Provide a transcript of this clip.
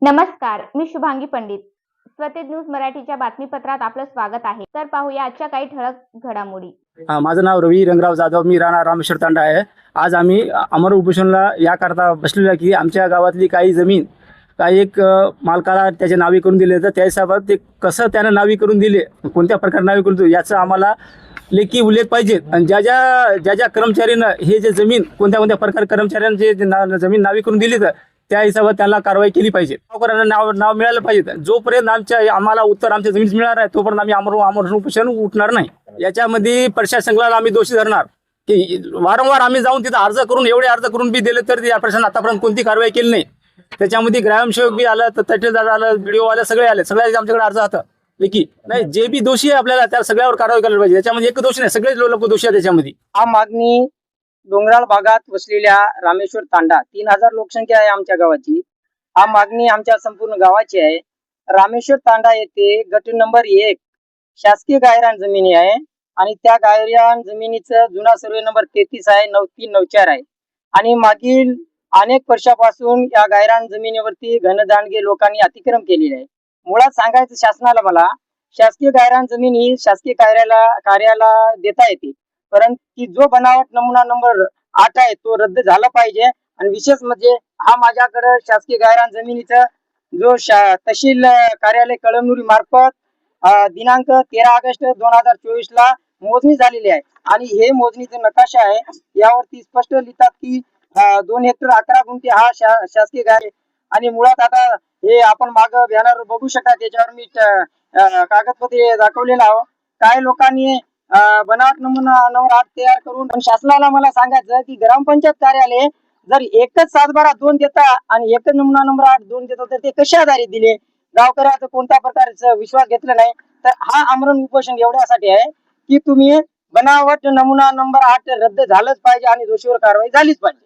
नमस्कार, मी शुभांगी पंडित. स्वतेज न्यूज मराठीच्या बातमीपत्रात आपलं स्वागत आहे. तर पाहूया आजच्या काही ठळक घडामोडी. माझं नाव रवी रंगराव जाधव. मी राहणार रामेश्वर तांडा आहे. आज आम्ही अमर उपोषणला याकरता बसलेलो आहे की आमच्या गावातली काही जमीन काही एक मालकाला त्याचे नावे करून दिले, तर त्या हिशोबात ते कसं त्यानं नावे करून दिले, कोणत्या प्रकारे नावे करून दिले याचं आम्हाला लेखी उल्लेख पाहिजे. आणि ज्या कर्मचाऱ्यांना हे जे जमीन कोणत्या प्रकारे कर्मचाऱ्यांचे जमीन नावे करून दिली, तर त्या हिशोबात त्याला कारवाई केली पाहिजे. नाव नाव मिळालं पाहिजे. जोपर्यंत आम्हाला उत्तर आमच्या जमीन मिळणार आहे तोपर्यंत आम्ही अमर उपोषण उठणार नाही. याच्यामध्ये प्रशासनाला आम्ही दोषी धरणार की वारंवार आम्ही जाऊन तिथं एवढे अर्ज करून बी दिले तर या प्रशासन आतापर्यंत कोणती कारवाई केली नाही. त्याच्यामध्ये ग्रामसेवक बी आलं, तर तहसीलदार आलं, बीडीओ आलं, सगळे आले. सगळ्या आमच्याकडे अर्ज होता लेखी नाही. जे बी दोषी आहे आपल्याला त्या सगळ्यावर कारवाई करायला पाहिजे. त्याच्यामध्ये एक दोषी नाही, सगळे लोक दोषी आहेत त्याच्यामध्ये. हा मागणी डोंगराळ भागात वसलेल्या रामेश्वर तांडा 3000 लोकसंख्या आहे आमच्या गावाची. हा मागणी आमच्या संपूर्ण गावाची आहे. रामेश्वर तांडा येथे गट नंबर 1 शासकीय गायरान जमिनी आहे आणि त्या गायरान जमिनीचा जुना सर्वे नंबर 33 आहे, 9394 आहे. आणि मागील अनेक वर्षापासून या गायरान जमिनीवरती घनदांडगे लोकांनी अतिक्रम केलेले आहे. मुळात सांगायचं शासनाला, मला शासकीय गायरान जमीन ही शासकीय कार्याला देता येते, परंतु जो बनावट नमुना नंबर 8 आहे तो रद्द झाला पाहिजे. आणि विशेष म्हणजे हा माझ्याकडे शासकीय गायरान जमिनीचा जो तहसील कार्यालय कळमनुरी मार्फत दिनांक 13 ऑगस्ट 2024 ला मोजणी झालेली आहे. आणि हे मोजणीचा नकाशा आहे. यावरती स्पष्ट लिहितात की 2 हेक्टर 11 गुंठे हा शासकीय गाय. आणि मुळात आता हे आपण माग बॅनर बघू शकता, त्याच्यावर मी कागदपत्रे दाखवलेलं आहो. काही लोकांनी बनावट नमुना नंबर 8 तयार करून. शासनाला मला सांगायचं की ग्रामपंचायत कार्यालय जर एकच 7/12 देता आणि एकच नमुना नंबर 8 देता, तर ते कशा आधारे दिले? गावकऱ्याचा कोणत्या प्रकारचा विश्वास घेतला नाही. तर हा आमरण उपोषण एवढ्यासाठी आहे की तुम्ही बनावट नमुना नंबर 8 रद्द झालंच पाहिजे आणि दोषीवर कारवाई झालीच पाहिजे.